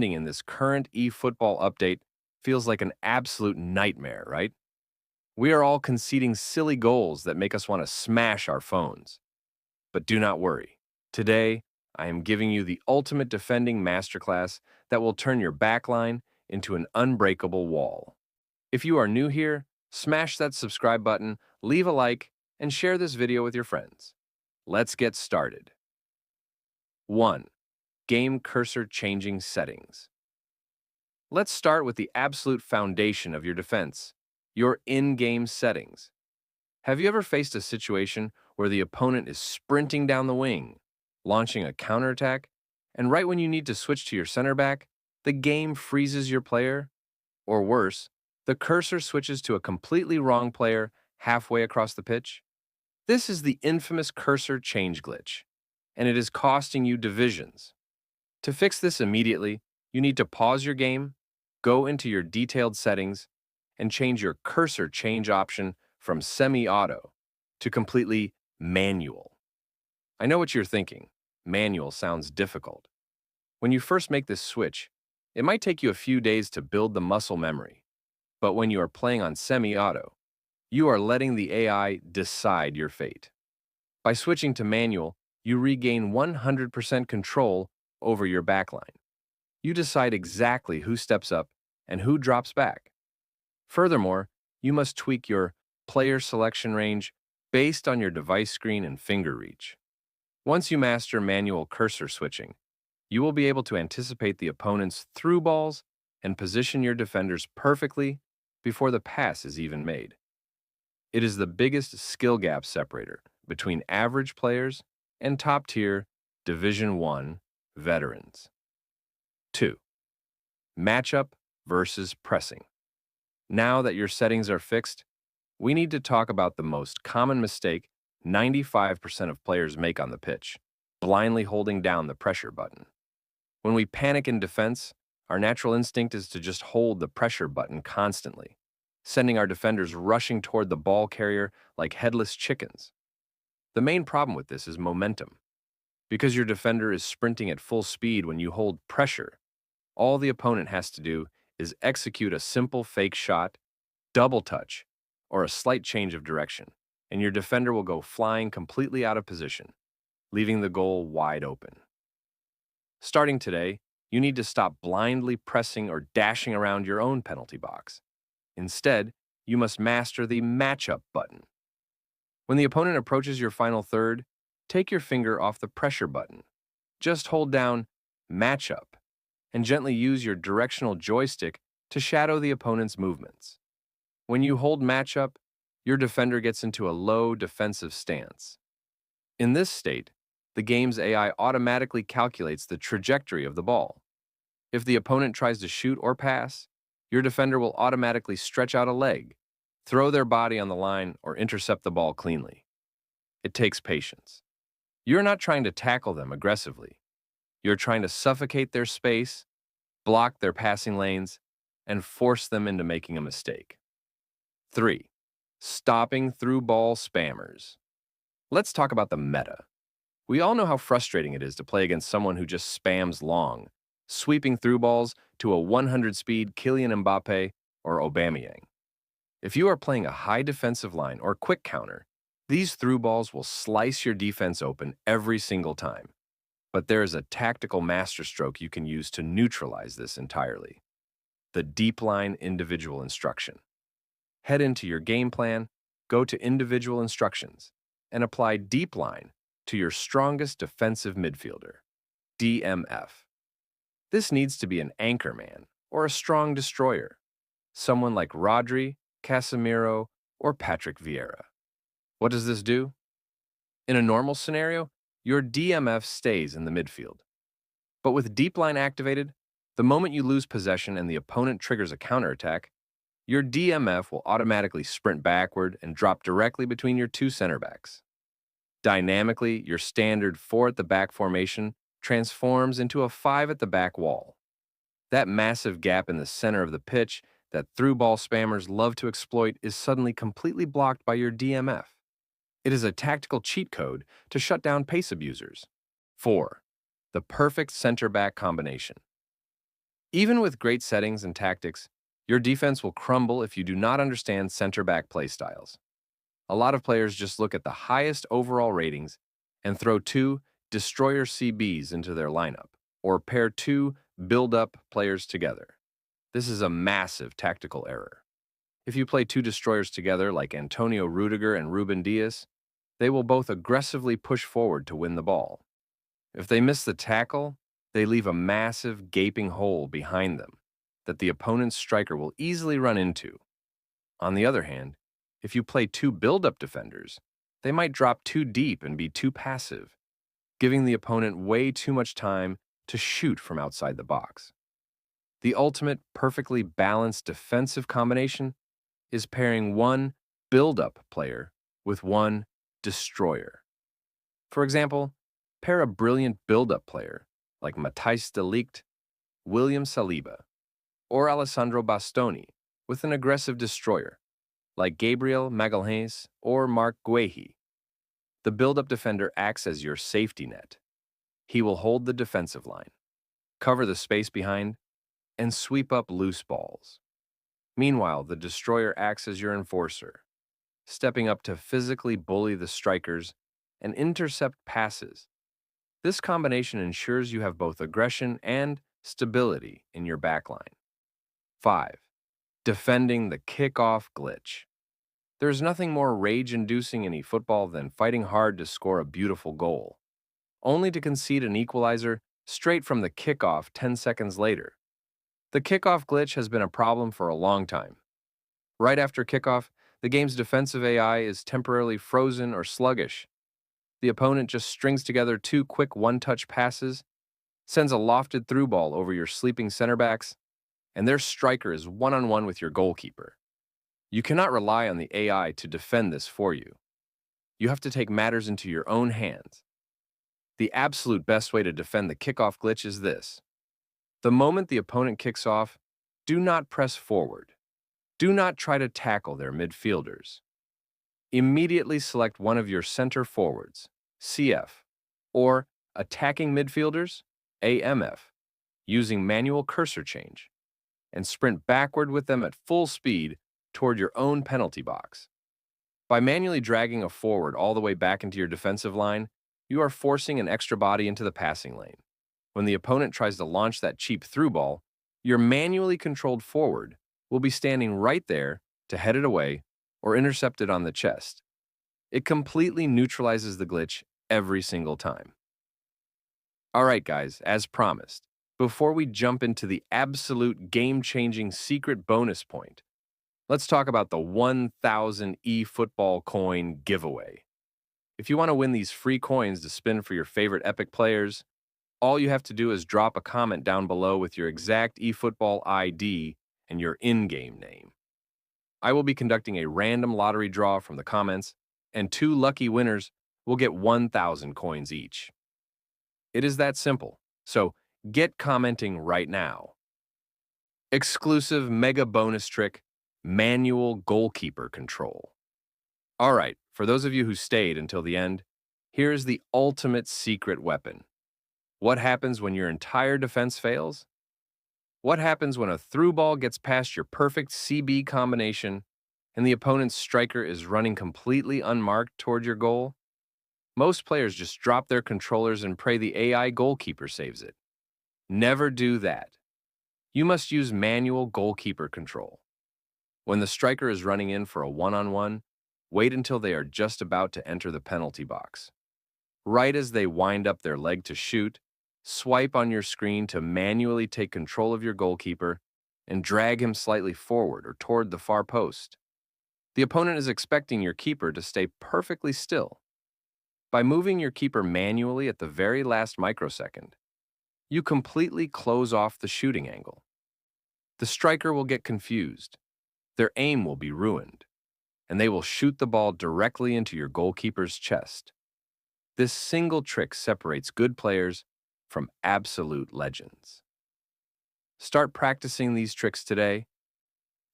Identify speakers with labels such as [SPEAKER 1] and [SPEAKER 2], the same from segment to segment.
[SPEAKER 1] In this current eFootball update feels like an absolute nightmare, right? We are all conceding silly goals that make us want to smash our phones. But do not worry. Today, I am giving you the ultimate defending masterclass that will turn your backline into an unbreakable wall. If you are new here, smash that subscribe button, leave a like, and share this video with your friends. Let's get started. 1. Game cursor changing settings. Let's start with the absolute foundation of your defense, your in-game settings. Have you ever faced a situation where the opponent is sprinting down the wing, launching a counterattack, and right when you need to switch to your center back, the game freezes your player? Or worse, the cursor switches to a completely wrong player halfway across the pitch? This is the infamous cursor change glitch, and it is costing you divisions. To fix this immediately, you need to pause your game, go into your detailed settings, and change your cursor change option from semi-auto to completely manual. I know what you're thinking. Manual sounds difficult. When you first make this switch, it might take you a few days to build the muscle memory. But when you are playing on semi-auto, you are letting the AI decide your fate. By switching to manual, you regain 100% control over your backline. You decide exactly who steps up and who drops back. Furthermore, you must tweak your player selection range based on your device screen and finger reach. Once you master manual cursor switching, you will be able to anticipate the opponent's through balls and position your defenders perfectly before the pass is even made. It is the biggest skill gap separator between average players and top-tier Division I veterans. 2. Matchup versus pressing. Now that your settings are fixed, we need to talk about the most common mistake 95% of players make on the pitch: blindly holding down the pressure button. When we panic in defense, our natural instinct is to just hold the pressure button constantly, sending our defenders rushing toward the ball carrier like headless chickens. The main problem with this is momentum. Because your defender is sprinting at full speed when you hold pressure, all the opponent has to do is execute a simple fake shot, double touch, or a slight change of direction, and your defender will go flying completely out of position, leaving the goal wide open. Starting today, you need to stop blindly pressing or dashing around your own penalty box. Instead, you must master the matchup button. When the opponent approaches your final third, take your finger off the pressure button. Just hold down matchup and gently use your directional joystick to shadow the opponent's movements. When you hold matchup, your defender gets into a low defensive stance. In this state, the game's AI automatically calculates the trajectory of the ball. If the opponent tries to shoot or pass, your defender will automatically stretch out a leg, throw their body on the line, or intercept the ball cleanly. It takes patience. You're not trying to tackle them aggressively. You're trying to suffocate their space, block their passing lanes, and force them into making a mistake. 3. Stopping through ball spammers. Let's talk about the meta. We all know how frustrating it is to play against someone who just spams long, sweeping through balls to a 100-speed Kylian Mbappe or Aubameyang. If you are playing a high defensive line or quick counter, these through balls will slice your defense open every single time. But there is a tactical masterstroke you can use to neutralize this entirely: the deep line individual instruction. Head into your game plan, go to individual instructions, and apply deep line to your strongest defensive midfielder, DMF. This needs to be an anchor man or a strong destroyer, someone like Rodri, Casemiro, or Patrick Vieira. What does this do? In a normal scenario, your DMF stays in the midfield. But with deep line activated, the moment you lose possession and the opponent triggers a counterattack, your DMF will automatically sprint backward and drop directly between your two center backs. Dynamically, your standard 4 at the back formation transforms into a 5 at the back wall. That massive gap in the center of the pitch that through ball spammers love to exploit is suddenly completely blocked by your DMF. It is a tactical cheat code to shut down pace abusers. 4. The perfect center-back combination. Even with great settings and tactics, your defense will crumble if you do not understand center back play styles. A lot of players just look at the highest overall ratings and throw two destroyer CBs into their lineup, or pair two build-up players together. This is a massive tactical error. If you play two destroyers together like Antonio Rudiger and Ruben Dias, they will both aggressively push forward to win the ball. If they miss the tackle, they leave a massive gaping hole behind them that the opponent's striker will easily run into. On the other hand, if you play two build-up defenders, they might drop too deep and be too passive, giving the opponent way too much time to shoot from outside the box. The ultimate perfectly balanced defensive combination is pairing one build-up player with one destroyer. For example, pair a brilliant build-up player like Matthijs de Ligt, William Saliba, or Alessandro Bastoni with an aggressive destroyer like Gabriel Magalhães or Marc Guehi. The build-up defender acts as your safety net. He will hold the defensive line, cover the space behind, and sweep up loose balls. Meanwhile, the destroyer acts as your enforcer, stepping up to physically bully the strikers and intercept passes. This combination ensures you have both aggression and stability in your backline. 5. Defending the kickoff glitch. There's nothing more rage-inducing in eFootball than fighting hard to score a beautiful goal, only to concede an equalizer straight from the kickoff 10 seconds later. The kickoff glitch has been a problem for a long time. Right after kickoff, the game's defensive AI is temporarily frozen or sluggish. The opponent just strings together two quick one-touch passes, sends a lofted through ball over your sleeping center backs, and their striker is one-on-one with your goalkeeper. You cannot rely on the AI to defend this for you. You have to take matters into your own hands. The absolute best way to defend the kickoff glitch is this. The moment the opponent kicks off, do not press forward. Do not try to tackle their midfielders. Immediately select one of your center forwards, CF, or attacking midfielders, AMF, using manual cursor change, and sprint backward with them at full speed toward your own penalty box. By manually dragging a forward all the way back into your defensive line, you are forcing an extra body into the passing lane. When the opponent tries to launch that cheap through ball, your manually controlled forward will be standing right there to head it away or intercept it on the chest. It completely neutralizes the glitch every single time. All right, guys, as promised, before we jump into the absolute game-changing secret bonus point, let's talk about the 1,000 eFootball coin giveaway. If you want to win these free coins to spin for your favorite epic players, all you have to do is drop a comment down below with your exact eFootball ID and your in-game name. I will be conducting a random lottery draw from the comments, and 2 lucky winners will get 1,000 coins each. It is that simple, so get commenting right now. Exclusive mega bonus trick, manual goalkeeper control. All right, for those of you who stayed until the end, here is the ultimate secret weapon. What happens when your entire defense fails? What happens when a through ball gets past your perfect CB combination and the opponent's striker is running completely unmarked toward your goal? Most players just drop their controllers and pray the AI goalkeeper saves it. Never do that. You must use manual goalkeeper control. When the striker is running in for a one-on-one, wait until they are just about to enter the penalty box. Right as they wind up their leg to shoot, swipe on your screen to manually take control of your goalkeeper and drag him slightly forward or toward the far post. The opponent is expecting your keeper to stay perfectly still. By moving your keeper manually at the very last microsecond, you completely close off the shooting angle. The striker will get confused, their aim will be ruined, and they will shoot the ball directly into your goalkeeper's chest. This single trick separates good players from absolute legends. Start practicing these tricks today,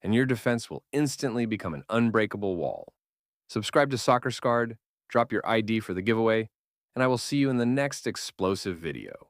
[SPEAKER 1] and your defense will instantly become an unbreakable wall. Subscribe to Soccer Scarred, drop your ID for the giveaway, and I will see you in the next explosive video.